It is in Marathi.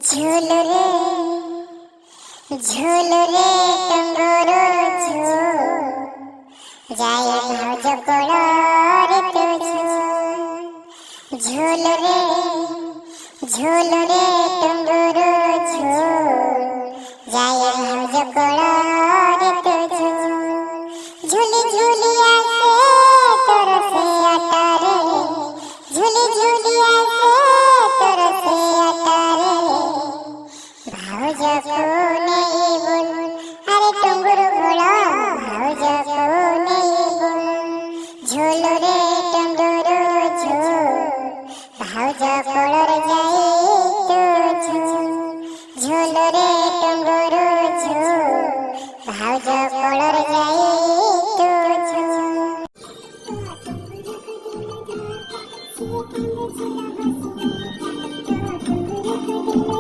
झूल रे टंगोरो झूल जाय भाउज कोଳରେ तो झूल रे टंगोरो झूल जाय भाउज कोଳରେ तो झूली झूली आसे तोर से आटा रे झूली झूली आसे तोर से आटा रे भाउज को नहीं बोल अरे टंगोरो घोड़ा भाउज को नहीं बोल झूल रे टंगोरो झूल भाउज कोଳରେ जाई तो झूल रे